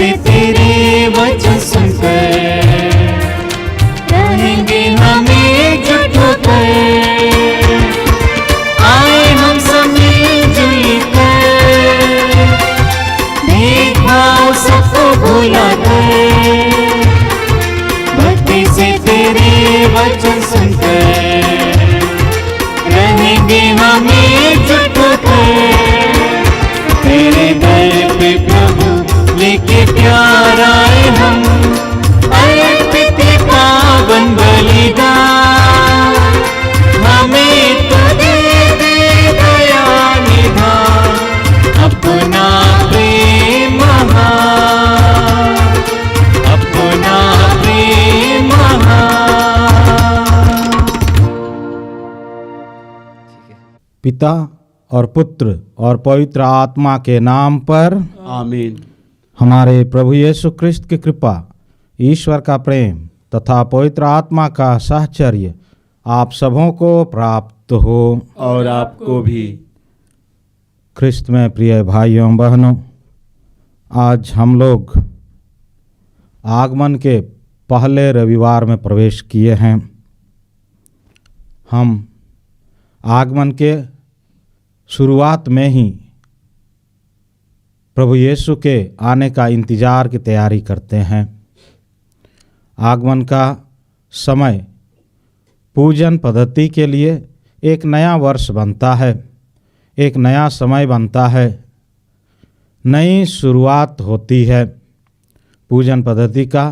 से तेरे वचन सुनकर रहेंगे हम एकजुट होकर। आए हम सब मिलजुल कर, भेदभाव सबको भुला कर, भक्ति से तेरे वचन सुनकर रहेंगे हम एकजुट होकर। तेरे दर पे प्रभु लेके प्यार आए हम, अर्पित पावन बलिदान हमें तो दे दे दया निधान, अपना प्रेम महान, अपना प्रेम महान। पिता और पुत्र और पवित्र आत्मा के नाम पर आमीन। हमारे प्रभु यीशु क्रिस्त की कृपा, ईश्वर का प्रेम तथा पवित्र आत्मा का साहचर्य आप सबों को प्राप्त हो। और आपको भी। ख्रिस्त में प्रिय भाइयों बहनों, आज हम लोग आगमन के पहले रविवार में प्रवेश किए हैं। हम आगमन के शुरुआत में ही प्रभु यीशु के आने का इंतज़ार की तैयारी करते हैं। आगमन का समय पूजन पद्धति के लिए एक नया वर्ष बनता है, एक नया समय बनता है, नई शुरुआत होती है। पूजन पद्धति का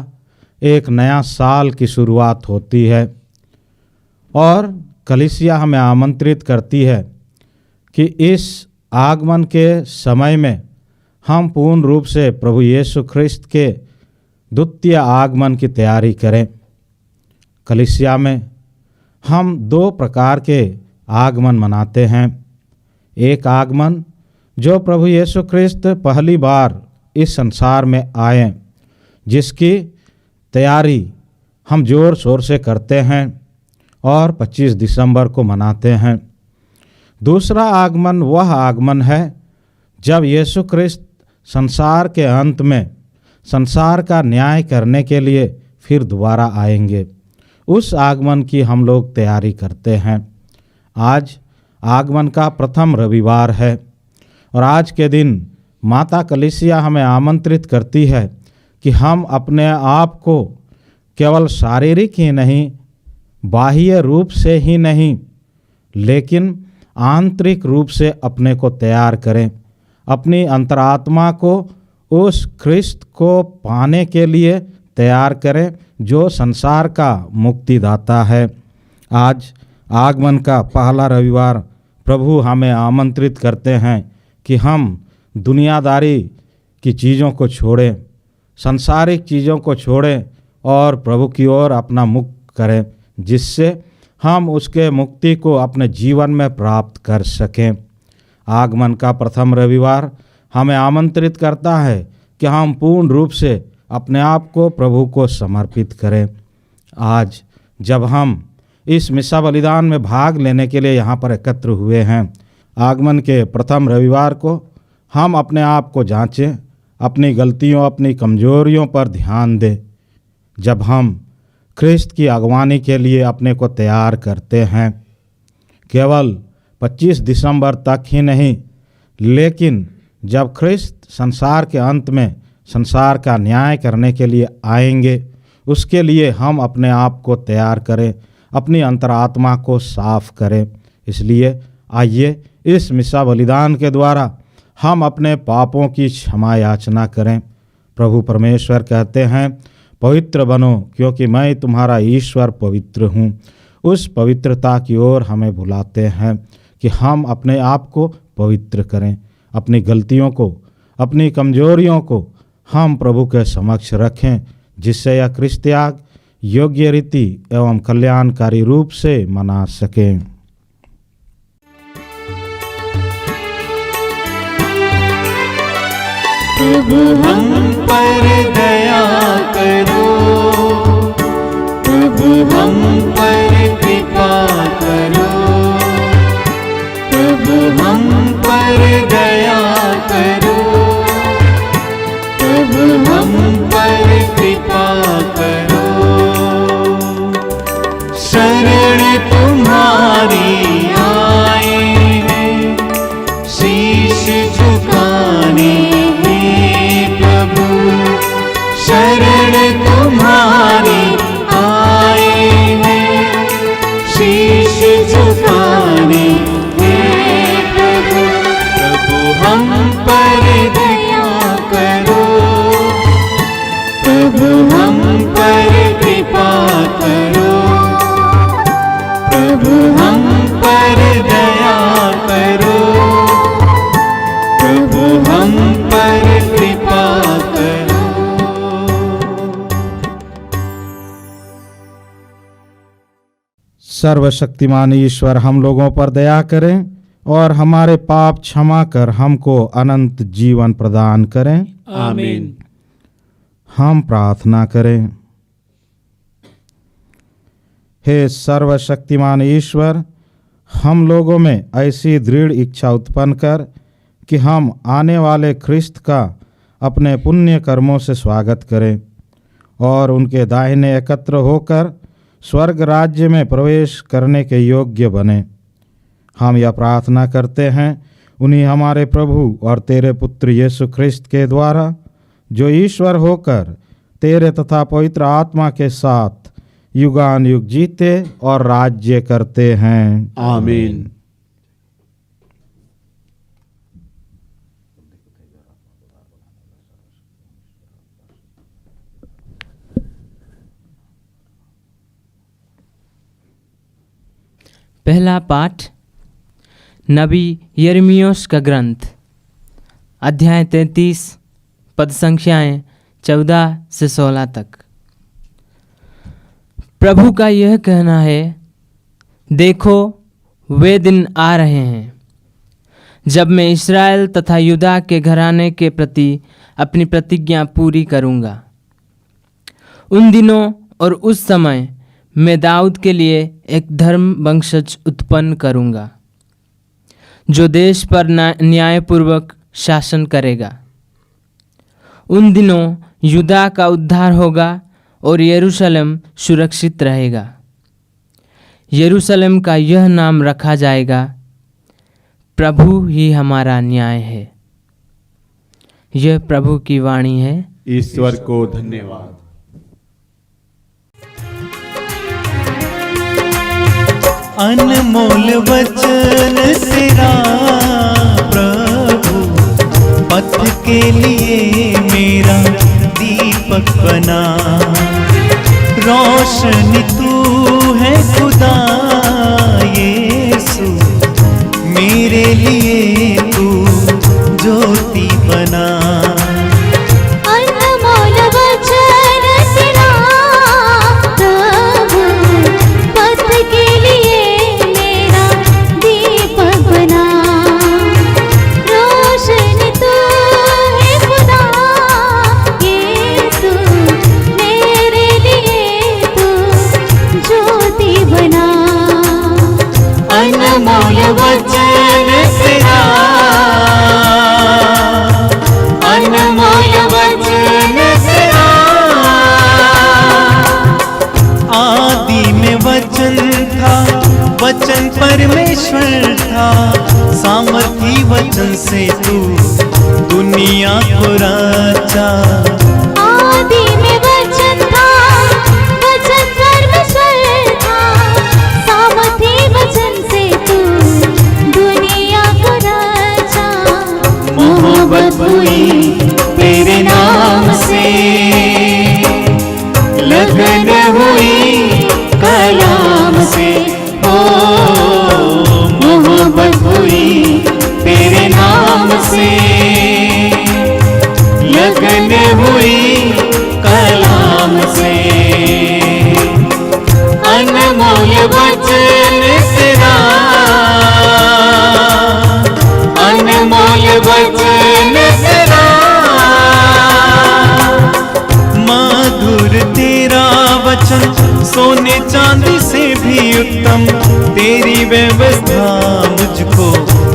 एक नया साल की शुरुआत होती है और कलीसिया हमें आमंत्रित करती है कि इस आगमन के समय में हम पूर्ण रूप से प्रभु यीशु ख्रिस्त के द्वितीय आगमन की तैयारी करें। कलीसिया में हम दो प्रकार के आगमन मनाते हैं। एक आगमन जो प्रभु यीशु ख्रिस्त पहली बार इस संसार में आए, जिसकी तैयारी हम जोर शोर से करते हैं और 25 दिसंबर को मनाते हैं। दूसरा आगमन वह आगमन है जब यीशु ख्रिस्त संसार के अंत में संसार का न्याय करने के लिए फिर दोबारा आएंगे। उस आगमन की हम लोग तैयारी करते हैं। आज आगमन का प्रथम रविवार है और आज के दिन माता कलीसिया हमें आमंत्रित करती है कि हम अपने आप को केवल शारीरिक ही नहीं, बाह्य रूप से ही नहीं, लेकिन आंतरिक रूप से अपने को तैयार करें, अपनी अंतरात्मा को उस ख्रिस्त को पाने के लिए तैयार करें जो संसार का मुक्तिदाता है। आज आगमन का पहला रविवार प्रभु हमें आमंत्रित करते हैं कि हम दुनियादारी की चीज़ों को छोड़ें, सांसारिक चीज़ों को छोड़ें और प्रभु की ओर अपना मुख करें, जिससे हम उसके मुक्ति को अपने जीवन में प्राप्त कर सकें। आगमन का प्रथम रविवार हमें आमंत्रित करता है कि हम पूर्ण रूप से अपने आप को प्रभु को समर्पित करें। आज जब हम इस मिसा बलिदान में भाग लेने के लिए यहाँ पर एकत्र हुए हैं, आगमन के प्रथम रविवार को हम अपने आप को जांचें, अपनी गलतियों, अपनी कमजोरियों पर ध्यान दें। जब हम ख्रिस्त की अगवानी के लिए अपने को तैयार करते हैं, केवल 25 दिसंबर तक ही नहीं, लेकिन जब ख्रिस्त संसार के अंत में संसार का न्याय करने के लिए आएंगे, उसके लिए हम अपने आप को तैयार करें, अपनी अंतरात्मा को साफ करें। इसलिए आइए इस मिसा बलिदान के द्वारा हम अपने पापों की क्षमा याचना करें। प्रभु परमेश्वर कहते हैं, पवित्र बनो क्योंकि मैं तुम्हारा ईश्वर पवित्र हूँ। उस पवित्रता की ओर हमें बुलाते हैं कि हम अपने आप को पवित्र करें, अपनी गलतियों को, अपनी कमजोरियों को हम प्रभु के समक्ष रखें, जिससे यह ख्रिस्त त्याग योग्य रीति एवं कल्याणकारी रूप से मना सकें। प्रभु हम पर दया करो, प्रभु हम पर कृपा करो, प्रभु हम पर दया करो, प्रभु हम सर्वशक्तिमान ईश्वर हम लोगों पर दया करें और हमारे पाप क्षमा कर हमको अनंत जीवन प्रदान करें। आमीन। हम प्रार्थना करें। हे सर्वशक्तिमान ईश्वर, हम लोगों में ऐसी दृढ़ इच्छा उत्पन्न कर कि हम आने वाले ख्रिस्त का अपने पुण्य कर्मों से स्वागत करें और उनके दाहिने एकत्र होकर स्वर्ग राज्य में प्रवेश करने के योग्य बने। हम यह प्रार्थना करते हैं उन्हीं हमारे प्रभु और तेरे पुत्र यीशु ख्रिस्त के द्वारा, जो ईश्वर होकर तेरे तथा पवित्र आत्मा के साथ युगान युग जीते और राज्य करते हैं। आमीन। पहला पाठ नबी यिर्मयाह का ग्रंथ, अध्याय 33, पद संख्याएं 14 से 16 तक। प्रभु का यह कहना है, देखो वे दिन आ रहे हैं जब मैं इस्राएल तथा यूदा के घराने के प्रति अपनी प्रतिज्ञा पूरी करूंगा। उन दिनों और उस समय मैं दाऊद के लिए एक धर्म वंशज उत्पन्न करूंगा, जो देश पर न्यायपूर्वक शासन करेगा। उन दिनों यूदा का उद्धार होगा और यरूशलेम सुरक्षित रहेगा। यरूशलेम का यह नाम रखा जाएगा, प्रभु ही हमारा न्याय है। यह प्रभु की वाणी है। ईश्वर को धन्यवाद। अनमोल वचन तेरा प्रभु, पथ के लिए मेरा दीपक बना। रोशनी तू है खुदा यीशु, मेरे लिए तू ज्योति बना। वचन परमेश्वर था, सामर्थी वचन से तू दुनिया को रचा। आदि में वचन था, वचन परमेश्वर था, सामर्थी वचन से तू दुनिया को रचा। मोहब्बत हुई तेरे नाम से, लगन हुई कलाम से। मोहब्बत हुई तेरे नाम से, लगन हुई कलाम से। अनमोल वचन तेरा, अनमोल वचन तेरा। मधुर तेरा वचन सोने चांदी से भी उत्तम, तेरी व्यवस्था मुझको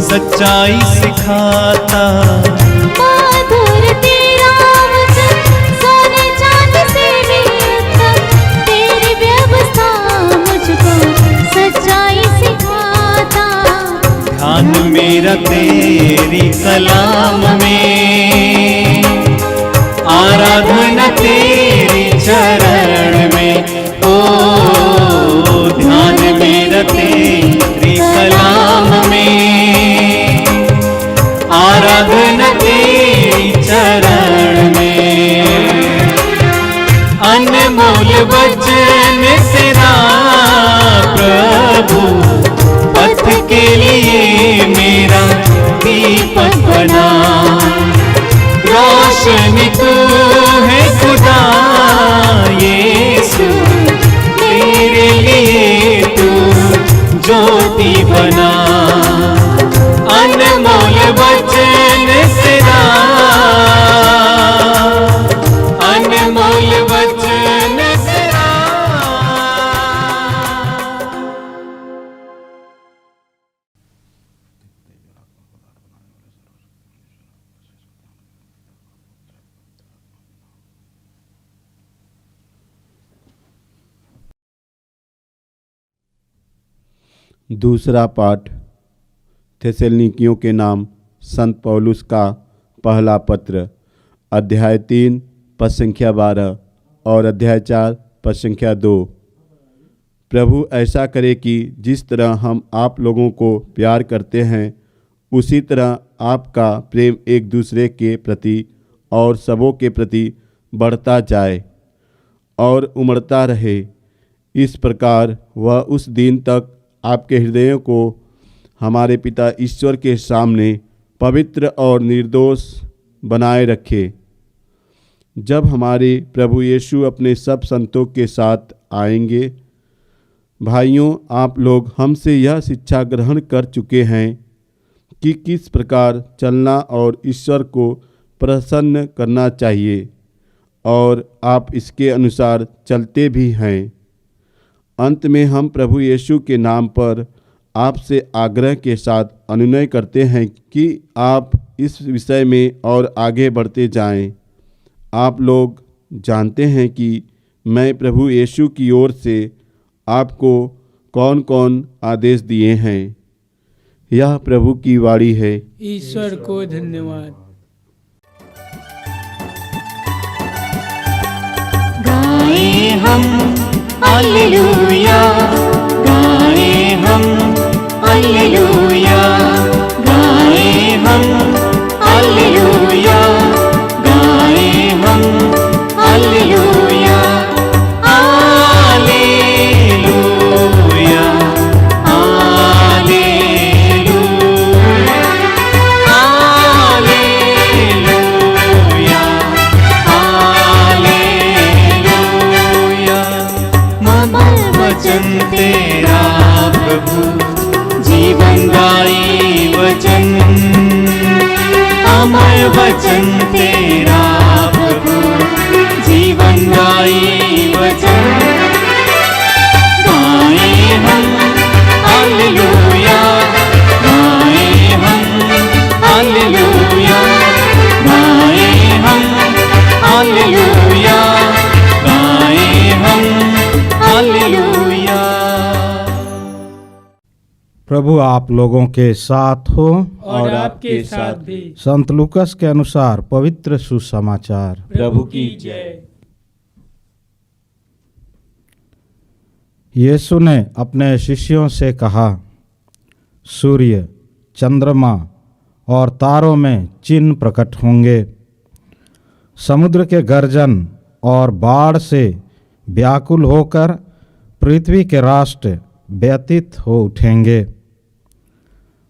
सच्चाई सिखाता। मधुर तेरा वचन सोने चांदी से भी उत्तम, तेरी व्यवस्था मुझको सच्चाई सिखाता। ध्यान मेरा तेरी कलाम में, आराधना तेरी चरण में। ध्यान मेरा तेरी कलाम में, आराधना तेरी चरण में। अनमोल वचन तेरा प्रभु, पथ के लिए मेरा दीपक बना। रोशनी तू है खुदा यीशु, मेरे लिए तू ज्योति बना, अनमोल वचन तेरा, अनमोल वचन तेरा। दूसरा पाठ थेसलनिकियों के नाम संत पौलुस का पहला पत्र, अध्याय 3 पद संख्या 12 और अध्याय 4 पद संख्या 2। प्रभु ऐसा करे कि जिस तरह हम आप लोगों को प्यार करते हैं, उसी तरह आपका प्रेम एक दूसरे के प्रति और सबों के प्रति बढ़ता जाए और उमड़ता रहे। इस प्रकार वह उस दिन तक आपके हृदयों को हमारे पिता ईश्वर के सामने पवित्र और निर्दोष बनाए रखे, जब हमारे प्रभु यीशु अपने सब संतों के साथ आएंगे। भाइयों, आप लोग हमसे यह शिक्षा ग्रहण कर चुके हैं कि किस प्रकार चलना और ईश्वर को प्रसन्न करना चाहिए, और आप इसके अनुसार चलते भी हैं। अंत में हम प्रभु यीशु के नाम पर आपसे आग्रह के साथ अनुनय करते हैं कि आप इस विषय में और आगे बढ़ते जाएं। आप लोग जानते हैं कि मैं प्रभु यीशु की ओर से आपको कौन कौन आदेश दिए हैं। यह प्रभु की वाणी है। ईश्वर को धन्यवाद। गाए हम हालेलुया, गाए हम हालेलुया, गाए हम हालेलुया, गाए हम हालेलुया, हालेलुया, हालेलुया, हालेलुया। अमर वचन तेरा प्रभु, जीवनदायी वचन, अमर वचन तेरा प्रभु, जीवनदायी वचन। गाए हम हालेलुया, गाए हम हालेलुया, गाए हम हालेलुया, गाए हम हालेलुया। प्रभु आप लोगों के साथ हो और आपके साथ भी। संत लूकस के अनुसार पवित्र सुसमाचार। प्रभु की जय। यीशु ने अपने शिष्यों से कहा, सूर्य, चंद्रमा और तारों में चिन्ह प्रकट होंगे। समुद्र के गर्जन और बाढ़ से व्याकुल होकर पृथ्वी के राष्ट्र व्यतीत हो उठेंगे।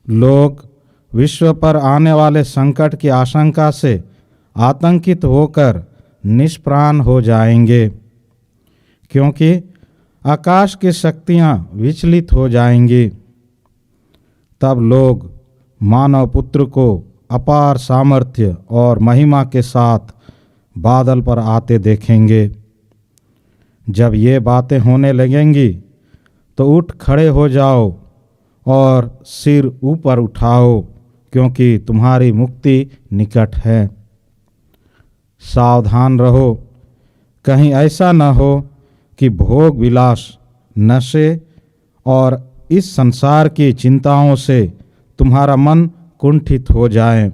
लोग विश्व पर आने वाले संकट की आशंका से आतंकित होकर निष्प्राण हो जाएंगे, क्योंकि आकाश की शक्तियां विचलित हो जाएंगी। तब लोग मानव पुत्र को अपार सामर्थ्य और महिमा के साथ बादल पर आते देखेंगे। जब ये बातें होने लगेंगी तो उठ खड़े हो जाओ और सिर ऊपर उठाओ, क्योंकि तुम्हारी मुक्ति निकट है। सावधान रहो, कहीं ऐसा न हो कि भोग विलास, नशे और इस संसार की चिंताओं से तुम्हारा मन कुंठित हो जाए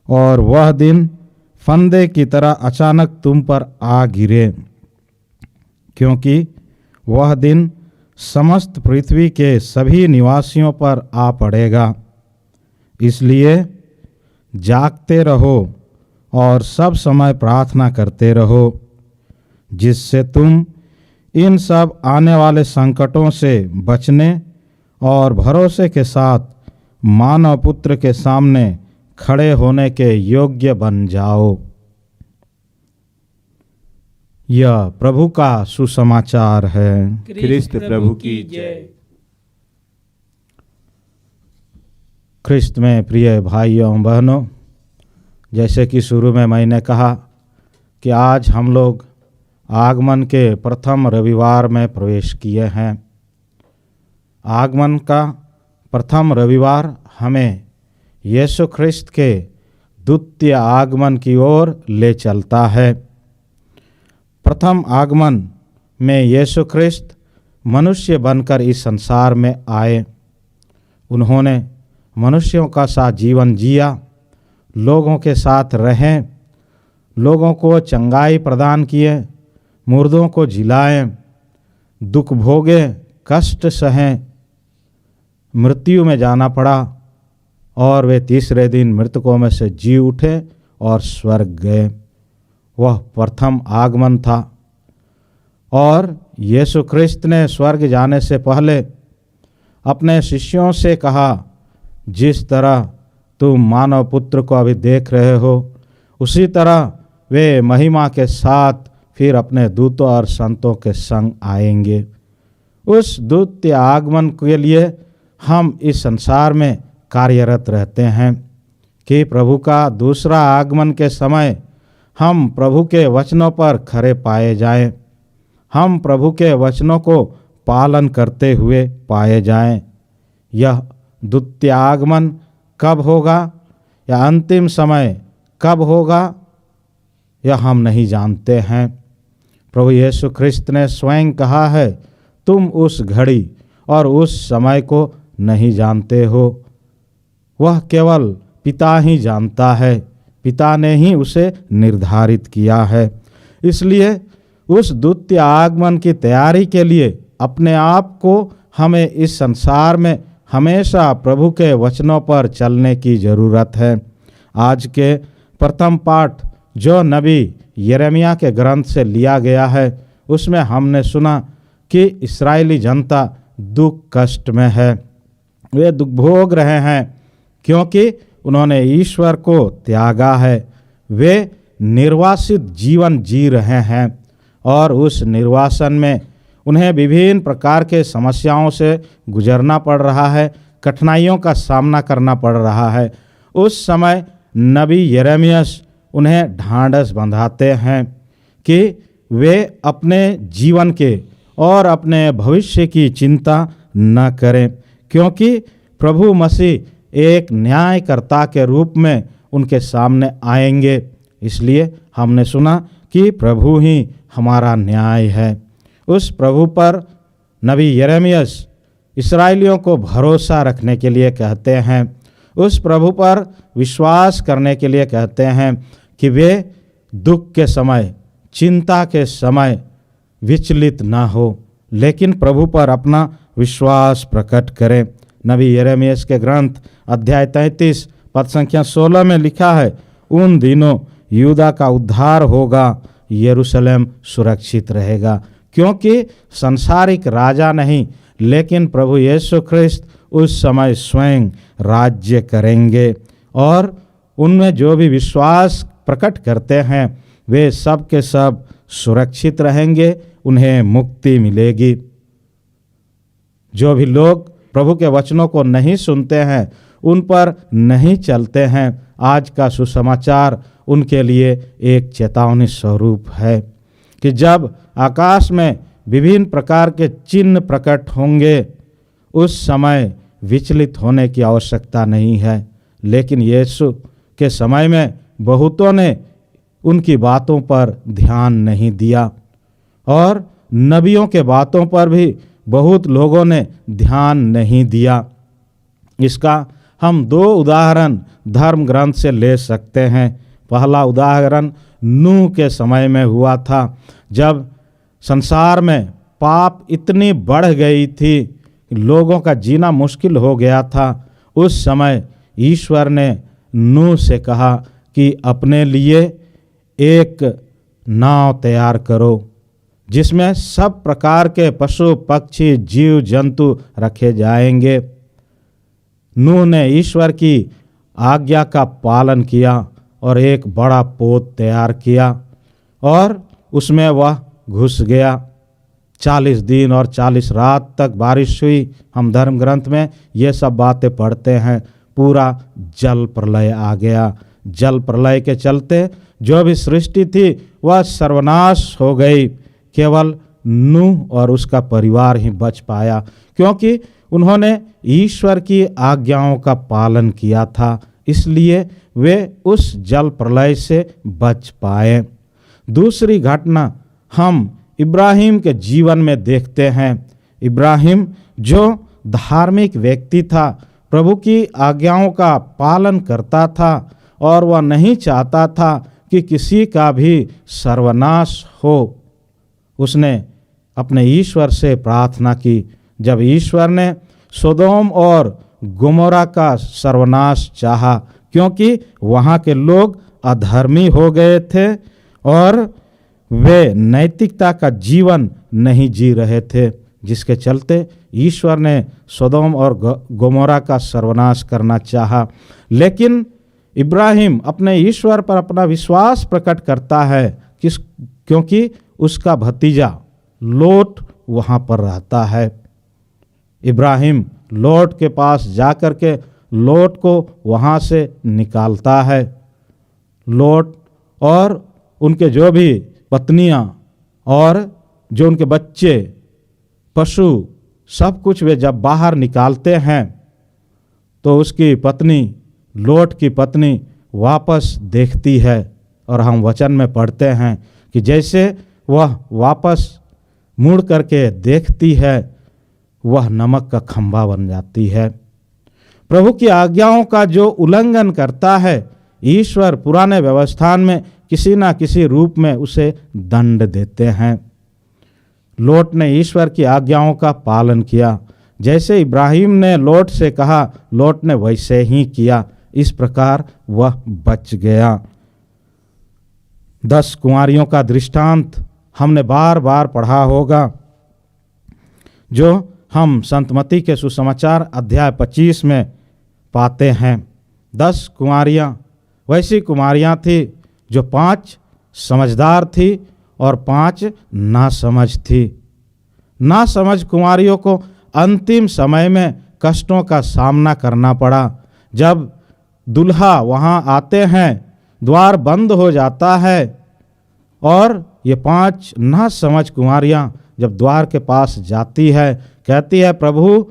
और वह दिन फंदे की तरह अचानक तुम पर आ गिरे, क्योंकि वह दिन समस्त पृथ्वी के सभी निवासियों पर आ पड़ेगा। इसलिए जागते रहो और सब समय प्रार्थना करते रहो, जिससे तुम इन सब आने वाले संकटों से बचने और भरोसे के साथ मानव पुत्र के सामने खड़े होने के योग्य बन जाओ। यह प्रभु का सुसमाचार है। ख्रिस्त प्रभु की जय। ख्रिस्त में प्रिय भाइयों एवं बहनों, जैसे कि शुरू में मैंने कहा कि आज हम लोग आगमन के प्रथम रविवार में प्रवेश किए हैं। आगमन का प्रथम रविवार हमें यीशु ख्रिस्त के द्वितीय आगमन की ओर ले चलता है। प्रथम आगमन में यीशु ख्रिस्त मनुष्य बनकर इस संसार में आए। उन्होंने मनुष्यों का साथ जीवन जिया, लोगों के साथ रहें, लोगों को चंगाई प्रदान किए, मुर्दों को जिलाएं, दुख भोगे, कष्ट सहें, मृत्यु में जाना पड़ा और वे तीसरे दिन मृतकों में से जी उठे और स्वर्ग गए। वह प्रथम आगमन था। और यीशु ख्रिस्त ने स्वर्ग जाने से पहले अपने शिष्यों से कहा, जिस तरह तुम मानव पुत्र को अभी देख रहे हो, उसी तरह वे महिमा के साथ फिर अपने दूतों और संतों के संग आएंगे। उस द्वितीय आगमन के लिए हम इस संसार में कार्यरत रहते हैं कि प्रभु का दूसरा आगमन के समय हम प्रभु के वचनों पर खरे पाए जाएं, हम प्रभु के वचनों को पालन करते हुए पाए जाएं। यह द्वितीय आगमन कब होगा या अंतिम समय कब होगा, यह हम नहीं जानते हैं। प्रभु यीशु ख्रिस्त ने स्वयं कहा है, तुम उस घड़ी और उस समय को नहीं जानते हो। वह केवल पिता ही जानता है, पिता ने ही उसे निर्धारित किया है। इसलिए उस द्वितीय आगमन की तैयारी के लिए अपने आप को हमें इस संसार में हमेशा प्रभु के वचनों पर चलने की ज़रूरत है। आज के प्रथम पाठ जो नबी यिर्मयाह के ग्रंथ से लिया गया है, उसमें हमने सुना कि इस्राएली जनता दुख कष्ट में है। वे दुख भोग रहे हैं क्योंकि उन्होंने ईश्वर को त्यागा है। वे निर्वासित जीवन जी रहे हैं और उस निर्वासन में उन्हें विभिन्न प्रकार के समस्याओं से गुजरना पड़ रहा है, कठिनाइयों का सामना करना पड़ रहा है। उस समय नबी यिर्मयाह उन्हें ढांढस बंधाते हैं कि वे अपने जीवन के और अपने भविष्य की चिंता न करें, क्योंकि प्रभु मसीह एक न्यायकर्ता के रूप में उनके सामने आएंगे। इसलिए हमने सुना कि प्रभु ही हमारा न्याय है। उस प्रभु पर नबी यिर्मयाह इस्राएलियों को भरोसा रखने के लिए कहते हैं, उस प्रभु पर विश्वास करने के लिए कहते हैं कि वे दुख के समय, चिंता के समय विचलित ना हो, लेकिन प्रभु पर अपना विश्वास प्रकट करें। नबी यिर्मयाह के ग्रंथ अध्याय 33 पद संख्या 16 में लिखा है, उन दिनों यहूदा का उद्धार होगा, यरूशलेम सुरक्षित रहेगा, क्योंकि संसारिक राजा नहीं लेकिन प्रभु यीशु ख्रिस्त उस समय स्वयं राज्य करेंगे और उनमें जो भी विश्वास प्रकट करते हैं वे सब के सब सुरक्षित रहेंगे, उन्हें मुक्ति मिलेगी। जो भी लोग प्रभु के वचनों को नहीं सुनते हैं, उन पर नहीं चलते हैं, आज का सुसमाचार उनके लिए एक चेतावनी स्वरूप है कि जब आकाश में विभिन्न प्रकार के चिन्ह प्रकट होंगे, उस समय विचलित होने की आवश्यकता नहीं है। लेकिन यीशु के समय में बहुतों ने उनकी बातों पर ध्यान नहीं दिया और नबियों के बातों पर भी बहुत लोगों ने ध्यान नहीं दिया। इसका हम दो उदाहरण धर्म ग्रंथ से ले सकते हैं। पहला उदाहरण नूह के समय में हुआ था, जब संसार में पाप इतनी बढ़ गई थी, लोगों का जीना मुश्किल हो गया था। उस समय ईश्वर ने नूह से कहा कि अपने लिए एक नाव तैयार करो जिसमें सब प्रकार के पशु पक्षी जीव जंतु रखे जाएंगे। नूह ने ईश्वर की आज्ञा का पालन किया और एक बड़ा पोत तैयार किया और उसमें वह घुस गया। 40 दिन और 40 रात तक बारिश हुई। हम धर्म ग्रंथ में ये सब बातें पढ़ते हैं। पूरा जल प्रलय आ गया। जल प्रलय के चलते जो भी सृष्टि थी वह सर्वनाश हो गई। केवल नूह और उसका परिवार ही बच पाया, क्योंकि उन्होंने ईश्वर की आज्ञाओं का पालन किया था, इसलिए वे उस जल प्रलय से बच पाए। दूसरी घटना हम इब्राहिम के जीवन में देखते हैं। इब्राहिम जो धार्मिक व्यक्ति था, प्रभु की आज्ञाओं का पालन करता था और वह नहीं चाहता था कि किसी का भी सर्वनाश हो। उसने अपने ईश्वर से प्रार्थना की। जब ईश्वर ने सोदोम और गोमोरा का सर्वनाश चाहा, क्योंकि वहाँ के लोग अधर्मी हो गए थे और वे नैतिकता का जीवन नहीं जी रहे थे, जिसके चलते ईश्वर ने सोदोम और गोमोरा का सर्वनाश करना चाहा। लेकिन इब्राहिम अपने ईश्वर पर अपना विश्वास प्रकट करता है, क्योंकि उसका भतीजा लोट वहाँ पर रहता है। इब्राहिम लोट के पास जाकर के लोट को वहाँ से निकालता है। लोट और उनके जो भी पत्नियाँ और जो उनके बच्चे, पशु, सब कुछ वे जब बाहर निकालते हैं तो उसकी पत्नी, लोट की पत्नी वापस देखती है और हम वचन में पढ़ते हैं कि जैसे वह वापस मुड़ करके देखती है, वह नमक का खंभा बन जाती है। प्रभु की आज्ञाओं का जो उल्लंघन करता है, ईश्वर पुराने व्यवस्थान में किसी ना किसी रूप में उसे दंड देते हैं। लोट ने ईश्वर की आज्ञाओं का पालन किया। जैसे इब्राहिम ने लोट से कहा, लोट ने वैसे ही किया। इस प्रकार वह बच गया। 10 कुंवारियों का दृष्टांत हमने बार बार पढ़ा होगा, जो हम संत मत्ती के सुसमाचार अध्याय 25 में पाते हैं। 10 कुंवारियाँ वैसी कुमारियाँ थी जो 5 समझदार थी और 5 नासमझ थी। नासमझ कुंवारियों को अंतिम समय में कष्टों का सामना करना पड़ा। जब दुल्हा वहाँ आते हैं, द्वार बंद हो जाता है और ये 5 नासमझ कुंवारियाँ जब द्वार के पास जाती है, कहती है, प्रभु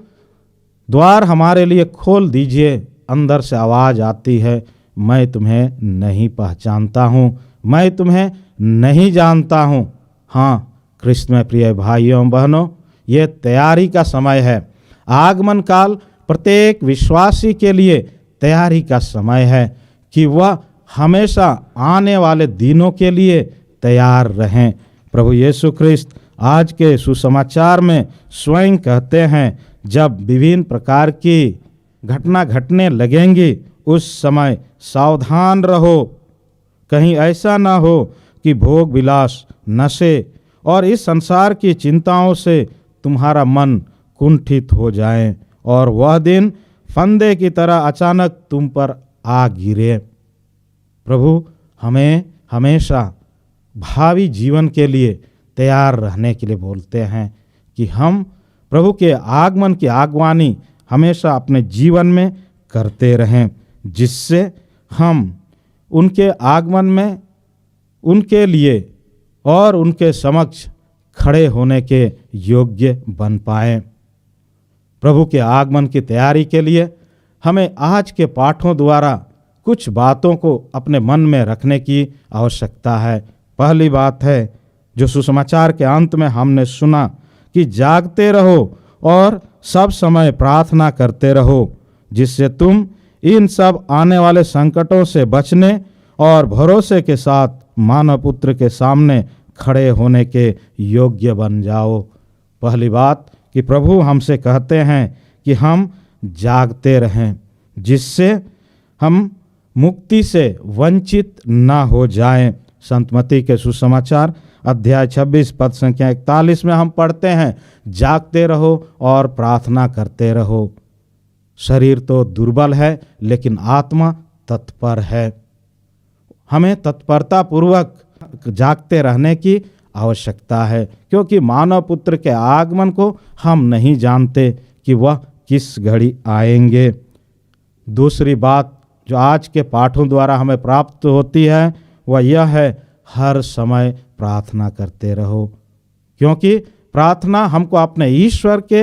द्वार हमारे लिए खोल दीजिए। अंदर से आवाज़ आती है, मैं तुम्हें नहीं पहचानता हूँ, मैं तुम्हें नहीं जानता हूँ। हाँ कृष्ण में प्रिय भाइयों बहनों, ये तैयारी का समय है। आगमन काल प्रत्येक विश्वासी के लिए तैयारी का समय है कि वह हमेशा आने वाले दिनों के लिए तैयार रहें। प्रभु यीशु ख्रिस्त आज के सुसमाचार में स्वयं कहते हैं, जब विभिन्न प्रकार की घटना घटने लगेंगी, उस समय सावधान रहो। कहीं ऐसा ना हो कि भोग विलास, नशे और इस संसार की चिंताओं से तुम्हारा मन कुंठित हो जाए और वह दिन फंदे की तरह अचानक तुम पर आ गिरे। प्रभु हमें हमेशा भावी जीवन के लिए तैयार रहने के लिए बोलते हैं कि हम प्रभु के आगमन की आगवानी हमेशा अपने जीवन में करते रहें, जिससे हम उनके आगमन में उनके लिए और उनके समक्ष खड़े होने के योग्य बन पाएं। प्रभु के आगमन की तैयारी के लिए हमें आज के पाठों द्वारा कुछ बातों को अपने मन में रखने की आवश्यकता है। पहली बात है जो सुसमाचार के अंत में हमने सुना कि जागते रहो और सब समय प्रार्थना करते रहो, जिससे तुम इन सब आने वाले संकटों से बचने और भरोसे के साथ मानव पुत्र के सामने खड़े होने के योग्य बन जाओ। पहली बात कि प्रभु हमसे कहते हैं कि हम जागते रहें, जिससे हम मुक्ति से वंचित ना हो जाएं। संत मत्ती के सुसमाचार अध्याय 26 पद संख्या 41 में हम पढ़ते हैं, जागते रहो और प्रार्थना करते रहो। शरीर तो दुर्बल है लेकिन आत्मा तत्पर है। हमें तत्परता पूर्वक जागते रहने की आवश्यकता है, क्योंकि मानव पुत्र के आगमन को हम नहीं जानते कि वह किस घड़ी आएंगे। दूसरी बात जो आज के पाठों द्वारा हमें प्राप्त होती है वह यह है, हर समय प्रार्थना करते रहो, क्योंकि प्रार्थना हमको अपने ईश्वर के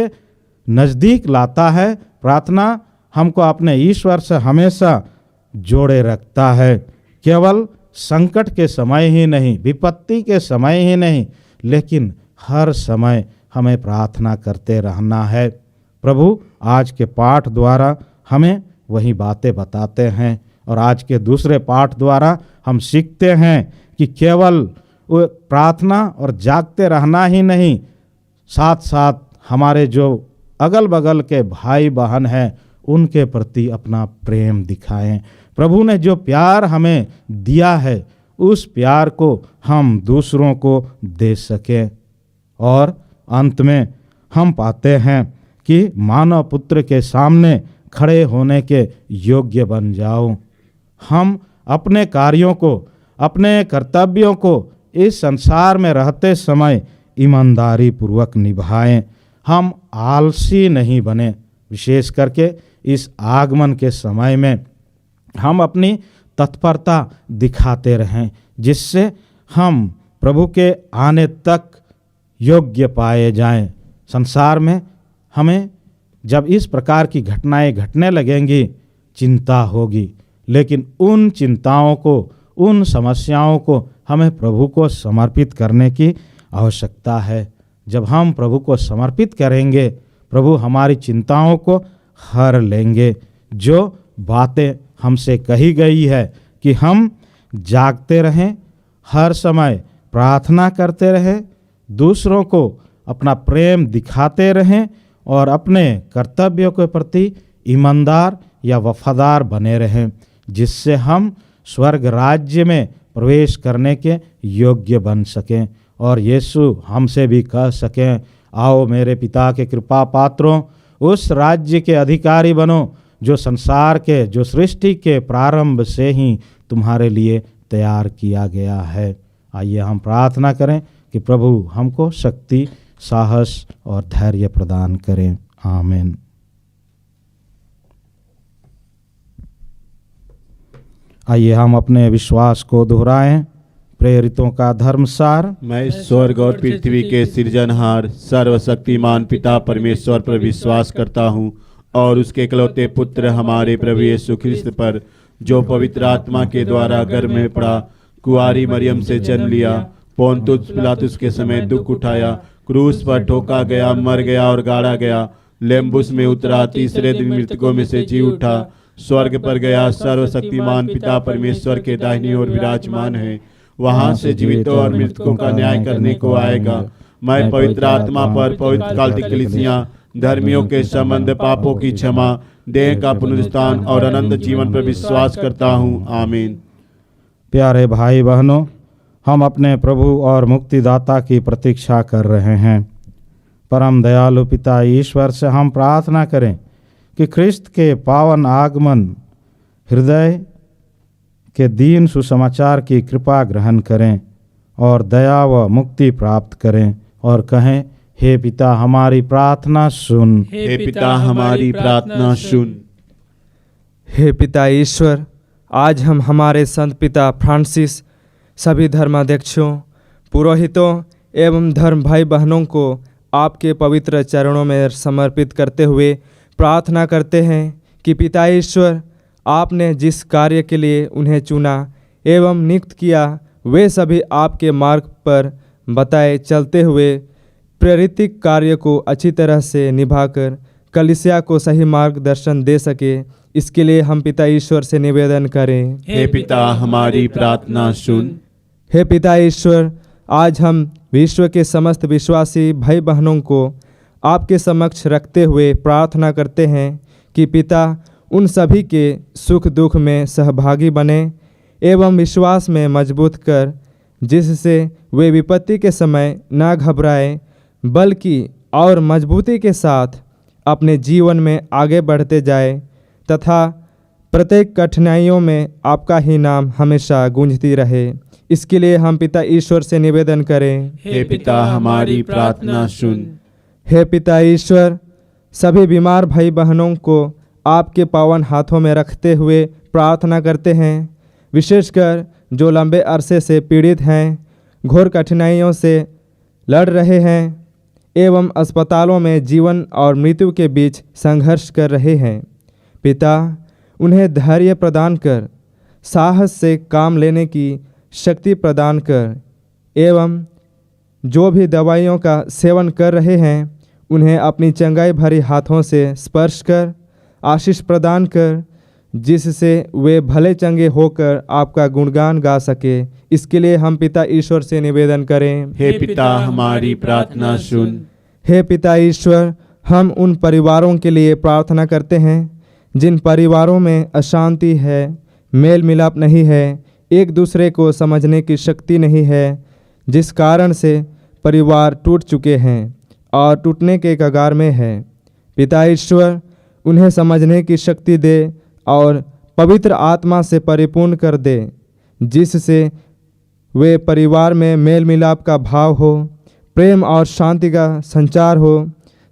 नज़दीक लाता है। प्रार्थना हमको अपने ईश्वर से हमेशा जोड़े रखता है। केवल संकट के समय ही नहीं, विपत्ति के समय ही नहीं, लेकिन हर समय हमें प्रार्थना करते रहना है। प्रभु आज के पाठ द्वारा हमें वही बातें बताते हैं, और आज के दूसरे पाठ द्वारा हम सीखते हैं कि केवल वो प्रार्थना और जागते रहना ही नहीं, साथ साथ हमारे जो अगल बगल के भाई बहन हैं उनके प्रति अपना प्रेम दिखाएं। प्रभु ने जो प्यार हमें दिया है उस प्यार को हम दूसरों को दे सकें। और अंत में हम पाते हैं कि मानव पुत्र के सामने खड़े होने के योग्य बन जाओ। हम अपने कार्यों को, अपने कर्तव्यों को इस संसार में रहते समय ईमानदारी पूर्वक निभाएं। हम आलसी नहीं बने। विशेष करके इस आगमन के समय में हम अपनी तत्परता दिखाते रहें, जिससे हम प्रभु के आने तक योग्य पाए जाएं। संसार में हमें जब इस प्रकार की घटनाएं घटने लगेंगी, चिंता होगी, लेकिन उन चिंताओं को, उन समस्याओं को हमें प्रभु को समर्पित करने की आवश्यकता है। जब हम प्रभु को समर्पित करेंगे, प्रभु हमारी चिंताओं को हर लेंगे। जो बातें हमसे कही गई है कि हम जागते रहें, हर समय प्रार्थना करते रहें, दूसरों को अपना प्रेम दिखाते रहें और अपने कर्तव्यों के प्रति ईमानदार या वफादार बने रहें, जिससे हम स्वर्ग राज्य में प्रवेश करने के योग्य बन सकें और यीशु हमसे भी कह सकें, आओ मेरे पिता के कृपा पात्रों, उस राज्य के अधिकारी बनो जो संसार के, जो सृष्टि के प्रारंभ से ही तुम्हारे लिए तैयार किया गया है। आइए हम प्रार्थना करें कि प्रभु हमको शक्ति, साहस और धैर्य प्रदान करें। आमीन। आइए हम अपने विश्वास को दोहराएं। प्रेरितों का धर्मसार। मैं स्वर्ग और पृथ्वी के सृजनहार सर्वशक्तिमान पिता परमेश्वर पर विश्वास करता हूँ और उसके इकलौते पुत्र हमारे प्रभु यीशु ख्रिस्त पर, जो पवित्र आत्मा के द्वारा गर्भ में पड़ा, कुआरी मरियम से जन्म लिया, पोंतुस पिलातुस के समय दुख उठाया, क्रूस पर ठोका गया, मर गया और गाड़ा गया, लेम्बुस में उतरा, तीसरे दिन मृतकों में से जी उठा, स्वर्ग पर गया, सर्वशक्तिमान पिता परमेश्वर के दाहिनी ओर विराजमान है, वहां से जीवितों और मृतकों का न्याय करने को आएगा। मैं पवित्र आत्मा पर, पवित्र काल्तिक कलीसिया, धर्मियों के संबंध, पापों की क्षमा, देह का पुनरुत्थान और अनंत जीवन पर विश्वास करता हूँ। आमीन। प्यारे भाई बहनों, हम अपने प्रभु और मुक्तिदाता की प्रतीक्षा कर रहे हैं। परम दयालु पिता ईश्वर से हम प्रार्थना करें कि ख्रिस्त के पावन आगमन हृदय के दीन सुसमाचार की कृपा ग्रहण करें और दया व मुक्ति प्राप्त करें और कहें, हे पिता हमारी प्रार्थना सुन। हे पिता हमारी प्रार्थना सुन। हे पिता ईश्वर, आज हम हमारे संत पिता फ्रांसिस, सभी धर्माध्यक्षों, पुरोहितों एवं धर्म भाई बहनों को आपके पवित्र चरणों में समर्पित करते हुए प्रार्थना करते हैं कि पिता ईश्वर, आपने जिस कार्य के लिए उन्हें चुना एवं नियुक्त किया, वे सभी आपके मार्ग पर बताए चलते हुए प्रेरितिक कार्य को अच्छी तरह से निभाकर कलीसिया को सही मार्गदर्शन दे सके। इसके लिए हम पिता ईश्वर से निवेदन करें। हे पिता हमारी प्रार्थना सुन। हे पिता ईश्वर, आज हम विश्व के समस्त विश्वासी भाई बहनों को आपके समक्ष रखते हुए प्रार्थना करते हैं कि पिता उन सभी के सुख दुख में सहभागी बने एवं विश्वास में मजबूत कर, जिससे वे विपत्ति के समय न घबराएं, बल्कि और मजबूती के साथ अपने जीवन में आगे बढ़ते जाए तथा प्रत्येक कठिनाइयों में आपका ही नाम हमेशा गूंजती रहे। इसके लिए हम पिता ईश्वर से निवेदन करें। हे पिता हमारी प्रार्थना सुन। हे पिता ईश्वर, सभी बीमार भाई बहनों को आपके पावन हाथों में रखते हुए प्रार्थना करते हैं। विशेषकर जो लंबे अरसे से पीड़ित हैं, घोर कठिनाइयों से लड़ रहे हैं एवं अस्पतालों में जीवन और मृत्यु के बीच संघर्ष कर रहे हैं। पिता, उन्हें धैर्य प्रदान कर, साहस से काम लेने की शक्ति प्रदान कर एवं जो भी दवाइयों का सेवन कर रहे हैं उन्हें अपनी चंगाई भरी हाथों से स्पर्श कर आशीष प्रदान कर, जिससे वे भले चंगे होकर आपका गुणगान गा सके। इसके लिए हम पिता ईश्वर से निवेदन करें। हे पिता, हमारी प्रार्थना सुन। हे पिता ईश्वर, हम उन परिवारों के लिए प्रार्थना करते हैं जिन परिवारों में अशांति है, मेल मिलाप नहीं है, एक दूसरे को समझने की शक्ति नहीं है, जिस कारण से परिवार टूट चुके हैं और टूटने के कगार में है। पिता ईश्वर, उन्हें समझने की शक्ति दे और पवित्र आत्मा से परिपूर्ण कर दे, जिससे वे परिवार में मेल मिलाप का भाव हो, प्रेम और शांति का संचार हो,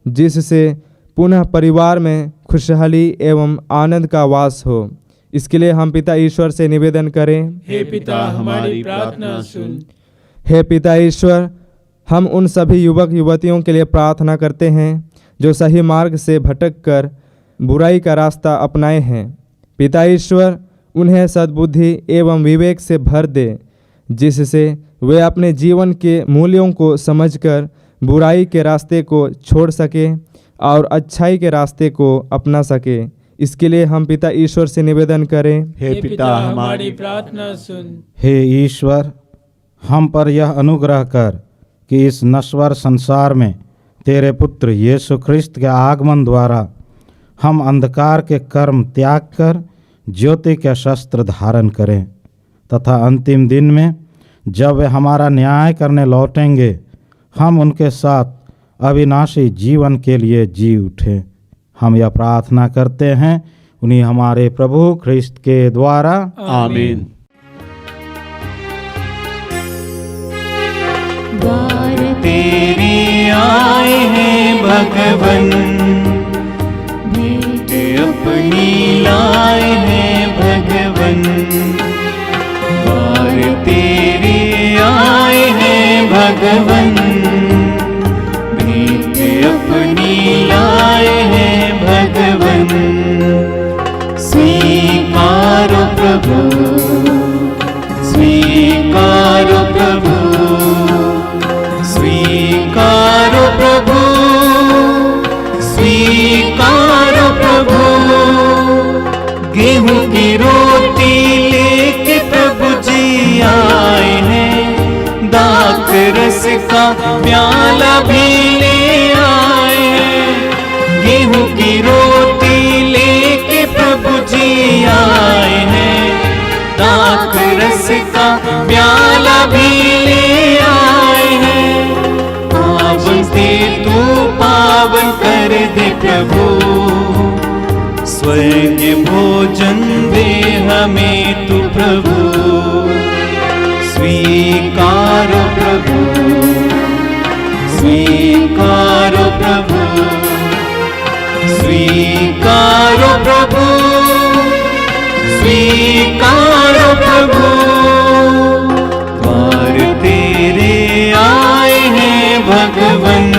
जिससे पुनः परिवार में खुशहाली एवं आनंद का वास हो। इसके लिए हम पिता ईश्वर से निवेदन करें। हे पिता, हमारी प्रार्थना सुन। हे पिता ईश्वर, हम उन सभी युवक युवतियों के लिए प्रार्थना करते हैं जो सही मार्ग से भटक कर बुराई का रास्ता अपनाए हैं। पिता ईश्वर, उन्हें सद्बुद्धि एवं विवेक से भर दे, जिससे वे अपने जीवन के मूल्यों को समझकर बुराई के रास्ते को छोड़ सके और अच्छाई के रास्ते को अपना सके। इसके लिए हम पिता ईश्वर से निवेदन करें। हे पिता, हमारी प्रार्थना सुन। हे ईश्वर, हम पर यह अनुग्रह कर कि इस नश्वर संसार में तेरे पुत्र यीशु ख्रिस्त के आगमन द्वारा हम अंधकार के कर्म त्याग कर ज्योति के शस्त्र धारण करें तथा अंतिम दिन में जब वे हमारा न्याय करने लौटेंगे हम उनके साथ अविनाशी जीवन के लिए जी उठें। हम यह प्रार्थना करते हैं उन्हीं हमारे प्रभु ख्रिस्त के द्वारा, आमीन। तेरे आए हैं भगवन, भेंट अपनी लाए हैं भगवन। द्वार तेरे आए हैं भगवन, भेंट अपनी लाए हैं भगवन। स्वीकारो प्रभु, स्वीकारो प्रभु, स्वीकारो प्रभु, स्वीकारो प्रभु। गेहूं की रोटी लेके प्रभु जी आए हैं, दाख रस का प्याला भी ले आए हैं। गेहूं की रोटी लेके प्रभु जी आए हैं, दाख रस का प्याला भी ले आए हैं। पावन से तू पावन कर दे प्रभु, स्वर्ग भोजन दे हमें तू प्रभु। स्वीकारो प्रभु, स्वीकारो प्रभु, स्वीकारो प्रभु, स्वीकारो प्रभु। द्वार तेरे आए हैं भगवन,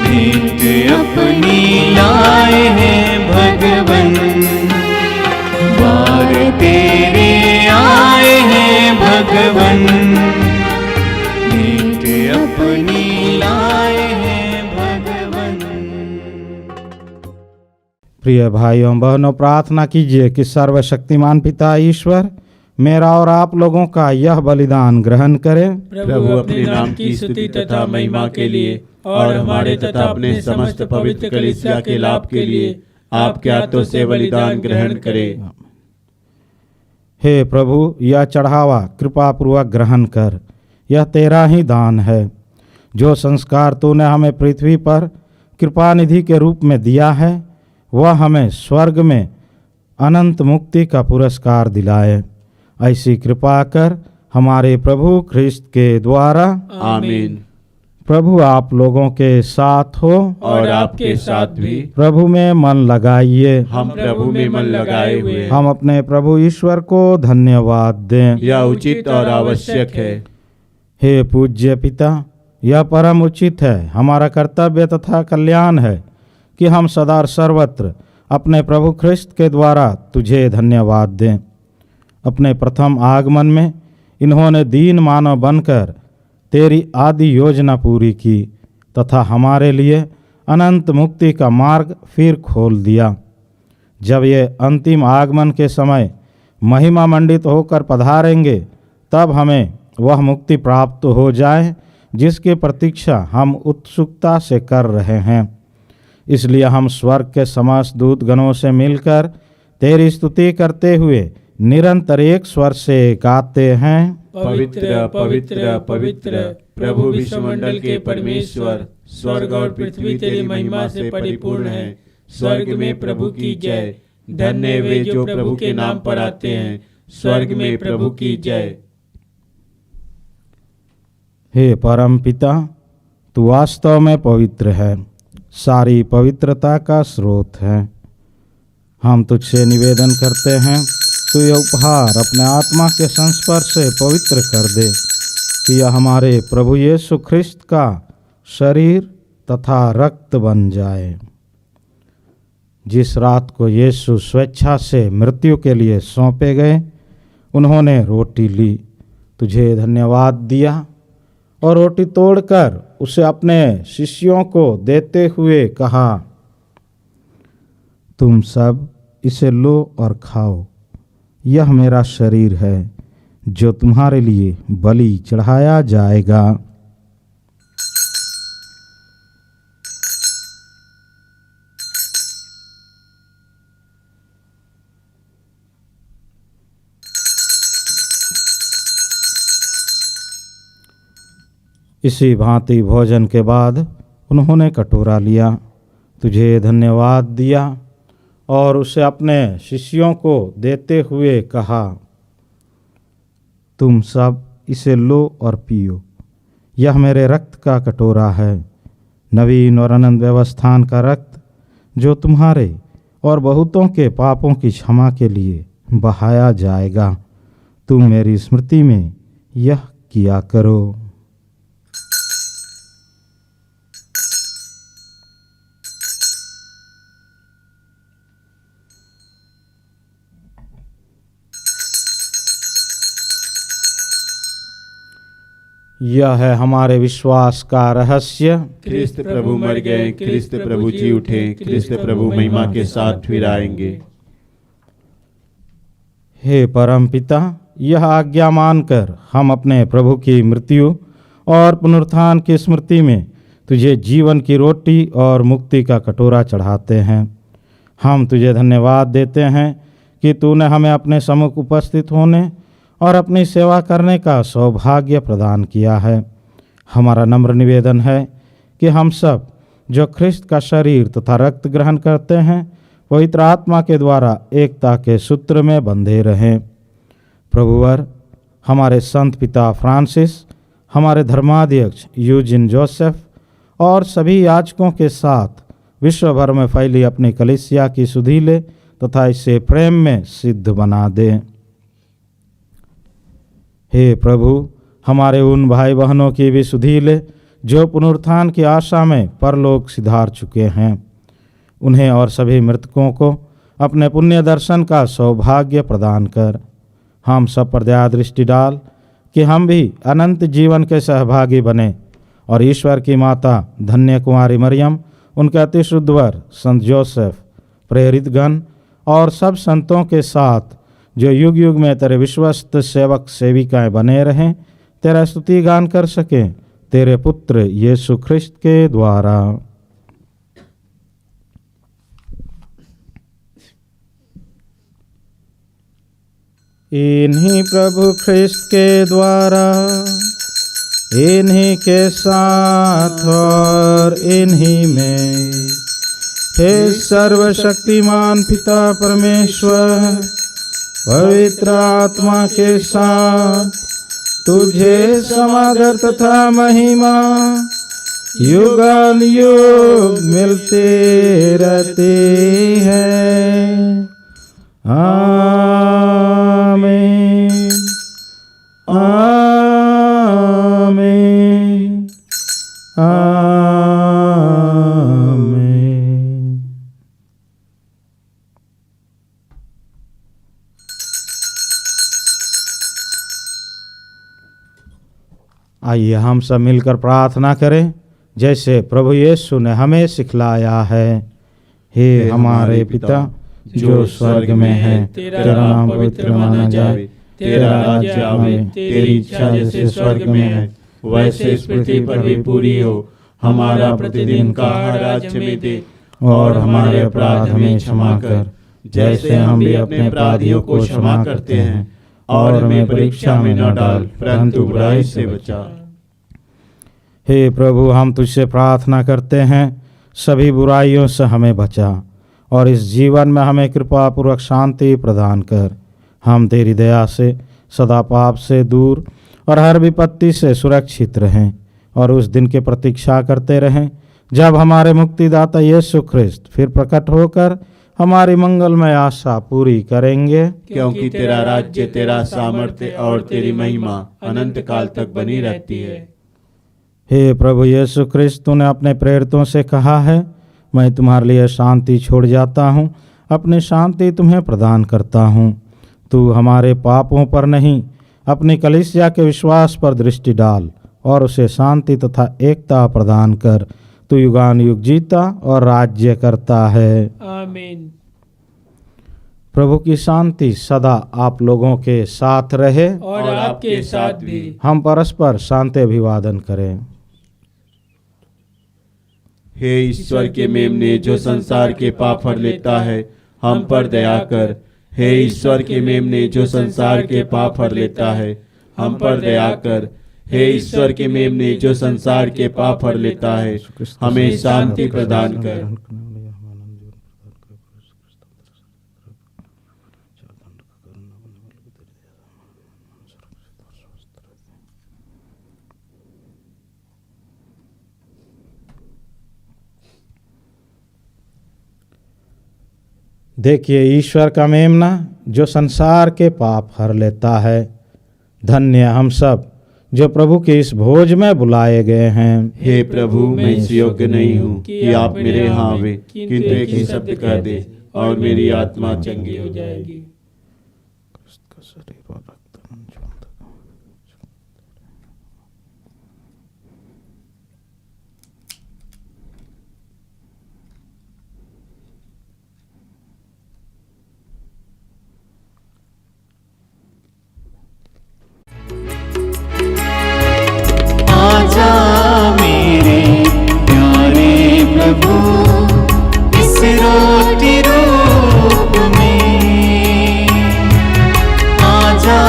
भेंट अपनी लाए हैं भगवन। द्वार तेरे आए हैं भगवन, भेंट अपनी लाए हैं भगवन। प्रिय भाइयों बहनों, प्रार्थना कीजिए कि सर्वशक्तिमान पिता ईश्वर मेरा और आप लोगों का यह बलिदान ग्रहण करें। प्रभु अपने नाम की स्तुति तथा महिमा के लिए और हमारे तथा अपने समस्त पवित्र कलीसिया के लाभ के लिए आपके हाथों से बलिदान ग्रहण करें। हे प्रभु, यह चढ़ावा कृपा पूर्वक ग्रहण कर। यह तेरा ही दान है। जो संस्कार तूने हमें पृथ्वी पर कृपा निधि के रूप में दिया है वह हमें स्वर्ग में अनंत मुक्ति का पुरस्कार दिलाए। ऐसी कृपा कर हमारे प्रभु ख्रिस्त के द्वारा, आमीन। प्रभु आप लोगों के साथ हो और आपके साथ भी। प्रभु में मन लगाइए। हम प्रभु में मन लगाए हुए हैं। हम अपने प्रभु ईश्वर को धन्यवाद दें। यह उचित और आवश्यक है। हे पूज्य पिता, यह परम उचित है, हमारा कर्तव्य तथा कल्याण है कि हम सदा सर्वत्र अपने प्रभु ख्रिस्त के द्वारा तुझे धन्यवाद दें। अपने प्रथम आगमन में इन्होंने दीन मानव बनकर तेरी आदि योजना पूरी की तथा हमारे लिए अनंत मुक्ति का मार्ग फिर खोल दिया। जब ये अंतिम आगमन के समय महिमा मंडित होकर पधारेंगे, तब हमें वह मुक्ति प्राप्त हो जाए जिसकी प्रतीक्षा हम उत्सुकता से कर रहे हैं। इसलिए हम स्वर्ग के समस्त दूत गणों से मिलकर तेरी स्तुति करते हुए निरंतर एक स्वर से गाते हैं। पवित्र पवित्र पवित्र प्रभु विश्वमंडल के परमेश्वर, स्वर्ग और पृथ्वी तेरी महिमा से परिपूर्ण है। स्वर्ग में प्रभु की जय। धन्य वे जो प्रभु के नाम पर आते हैं। स्वर्ग में प्रभु की जय। हे परम पिता, तू वास्तव में पवित्र है, सारी पवित्रता का स्रोत है। हम तुझसे निवेदन करते हैं, तू यह उपहार अपने आत्मा के संस्पर्श से पवित्र कर दे कि यह हमारे प्रभु यीशु ख्रिस्त का शरीर तथा रक्त बन जाए। जिस रात को यीशु स्वेच्छा से मृत्यु के लिए सौंपे गए, उन्होंने रोटी ली, तुझे धन्यवाद दिया और रोटी तोड़कर उसे अपने शिष्यों को देते हुए कहा, तुम सब इसे लो और खाओ, यह मेरा शरीर है जो तुम्हारे लिए बलि चढ़ाया जाएगा। इसी भांति भोजन के बाद उन्होंने कटोरा लिया, तुझे धन्यवाद दिया और उसे अपने शिष्यों को देते हुए कहा, तुम सब इसे लो और पियो, यह मेरे रक्त का कटोरा है, नवीन और अनंत व्यवस्थान का रक्त जो तुम्हारे और बहुतों के पापों की क्षमा के लिए बहाया जाएगा। तुम मेरी स्मृति में यह किया करो। यह है हमारे विश्वास का रहस्य। क्रिस्त प्रभु मर गए, क्रिस्त प्रभु जी उठे, क्रिस्त प्रभु महिमा के साथ फिर आएंगे। हे परम पिता, यह आज्ञा मानकर हम अपने प्रभु की मृत्यु और पुनरुत्थान की स्मृति में तुझे जीवन की रोटी और मुक्ति का कटोरा चढ़ाते हैं। हम तुझे धन्यवाद देते हैं कि तूने हमें अपने सम्मुख उपस्थित होने और अपनी सेवा करने का सौभाग्य प्रदान किया है। हमारा नम्र निवेदन है कि हम सब जो ख्रिस्त का शरीर तथा रक्त ग्रहण करते हैं, पवित्र आत्मा के द्वारा एकता के सूत्र में बंधे रहें। प्रभुवर, हमारे संत पिता फ्रांसिस, हमारे धर्माध्यक्ष यूजिन जोसेफ और सभी याजकों के साथ विश्व भर में फैली अपनी कलीसिया की सुधि ले तथा इसे प्रेम में सिद्ध बना दे। हे प्रभु, हमारे उन भाई बहनों की भी सुधि ले जो पुनरुत्थान की आशा में परलोक सिधार चुके हैं। उन्हें और सभी मृतकों को अपने पुण्य दर्शन का सौभाग्य प्रदान कर। हम सब पर दया दृष्टि डाल कि हम भी अनंत जीवन के सहभागी बने और ईश्वर की माता धन्य कुमारी मरियम, उनके अति शुद्ध वर संत जोसेफ, प्रेरित गण और सब संतों के साथ जो युग युग में तेरे विश्वस्त सेवक सेविकाएं बने रहें, तेरा स्तुति गान कर सकें, तेरे पुत्र यीशु ख्रिस्त के द्वारा। इन्हीं प्रभु ख्रिस्त के द्वारा, इन्हीं के साथ और इन्हीं में, हे सर्वशक्तिमान पिता परमेश्वर, पवित्र आत्मा के साथ तुझे समादर तथा महिमा युगानुयुग मिलते रहते हैं। आमीन आमीन आमीन। आइए हम सब मिलकर प्रार्थना करें जैसे प्रभु यीशु ने हमें सिखलाया है। हे हमारे पिता जो स्वर्ग में है, तेरा नाम पवित्र माना जाए, तेरा राज्य आवे, तेरी इच्छा जैसे स्वर्ग में है वैसे इस पृथ्वी पर भी पूरी हो। हमारा प्रतिदिन का आहार आज हमें दे, और हमारे अपराध हमें क्षमा कर जैसे हम भी अपने अपराधियों को क्षमा करते हैं, और हमें परीक्षा में न डाल परंतु बुराई से बचा। हे प्रभु, हम तुझसे प्रार्थना करते हैं सभी बुराइयों से हमें बचा, और इस जीवन में हमें कृपा पूर्वक शांति प्रदान कर। हम तेरी दया से सदा पाप से दूर और हर विपत्ति से सुरक्षित रहें, और उस दिन की प्रतीक्षा करते रहें जब हमारे मुक्तिदाता यीशु ख्रिस्त फिर प्रकट होकर हमारी मंगलमय आशा पूरी करेंगे। क्योंकि तेरा राज्य, तेरा सामर्थ्य और तेरी महिमा अनंत काल तक बनी रहती है। हे प्रभु यीशु ख्रिस्त, तूने अपने प्रेरितों से कहा है, मैं तुम्हारे लिए शांति छोड़ जाता हूँ, अपनी शांति तुम्हें प्रदान करता हूँ। तू हमारे पापों पर नहीं, अपनी कलीसिया के विश्वास पर दृष्टि डाल और उसे शांति तथा एकता प्रदान कर। तू युगानुयुग जीता और राज्य करता है। आमीन। प्रभु की शांति सदा आप लोगों के साथ रहे, और आपके साथ भी। हम परस्पर शांति अभिवादन करें। हे ईश्वर के मेमने जो संसार के पाप हर लेता है, हम पर दया कर। हे ईश्वर के मेमने जो संसार के पाप हर लेता है, हम पर दया कर। हे ईश्वर के मेमने जो संसार के पाप हर लेता है, हमें शांति प्रदान कर। देखिए ईश्वर का मेमना जो संसार के पाप हर लेता है। धन्य हम सब जो प्रभु के इस भोज में बुलाए गए हैं। हे प्रभु, मैं इस योग्य नहीं हूँ कि आप मेरे यहाँ आवे, किंतु एक ही शब्द कह दे और मेरी आत्मा चंगी हो जाएगी। आजा मेरे प्यारे प्रभु इस रोटी रूप में, आजा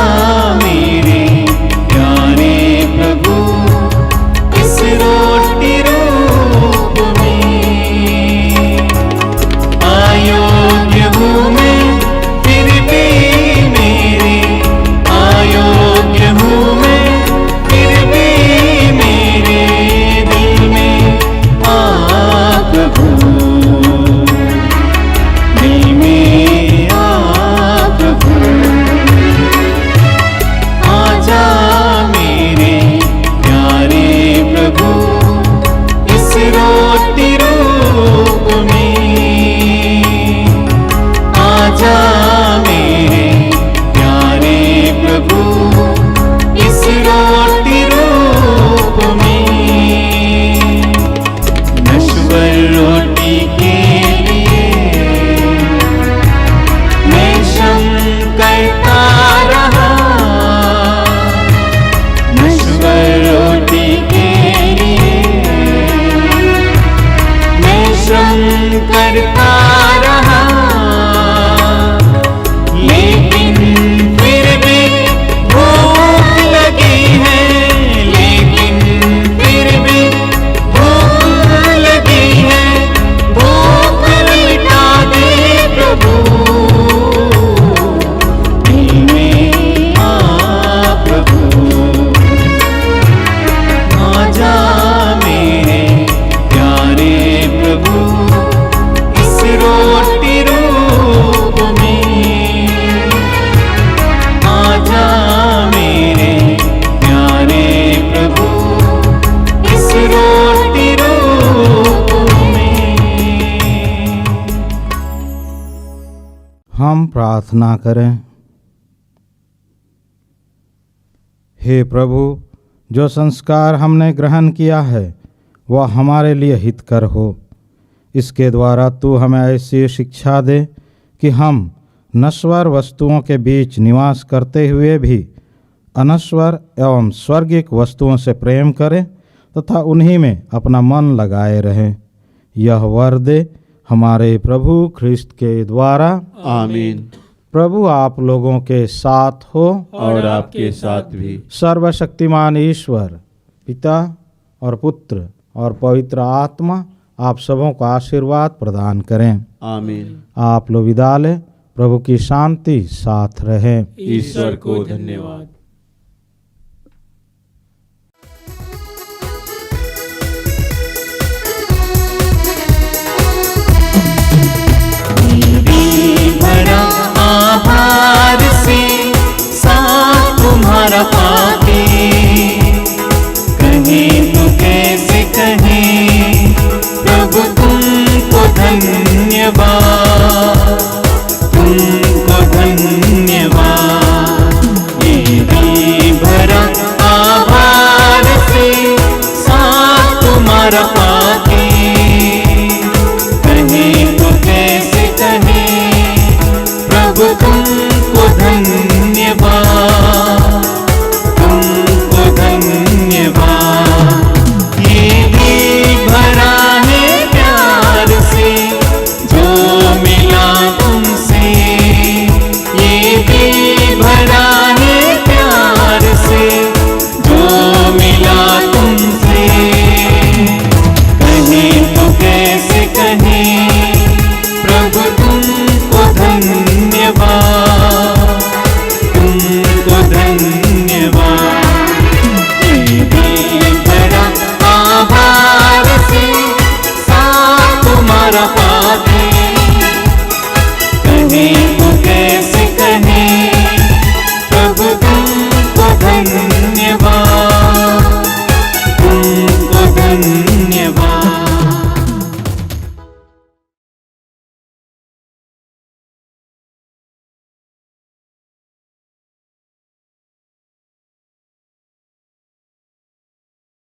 हम प्रार्थना करें। हे प्रभु, जो संस्कार हमने ग्रहण किया है वह हमारे लिए हितकर हो। इसके द्वारा तू हमें ऐसी शिक्षा दे कि हम नश्वर वस्तुओं के बीच निवास करते हुए भी अनश्वर एवं स्वर्गिक वस्तुओं से प्रेम करें तथा उन्हीं में अपना मन लगाए रहें। यह वर दे हमारे प्रभु ख्रिस्त के द्वारा। आमीन। प्रभु आप लोगों के साथ हो और आपके साथ भी। सर्वशक्तिमान ईश्वर पिता और पुत्र और पवित्र आत्मा आप सबों को आशीर्वाद प्रदान करें। आमीन। आप लोग विदा लें। प्रभु की शांति साथ रहे। ईश्वर को धन्यवाद।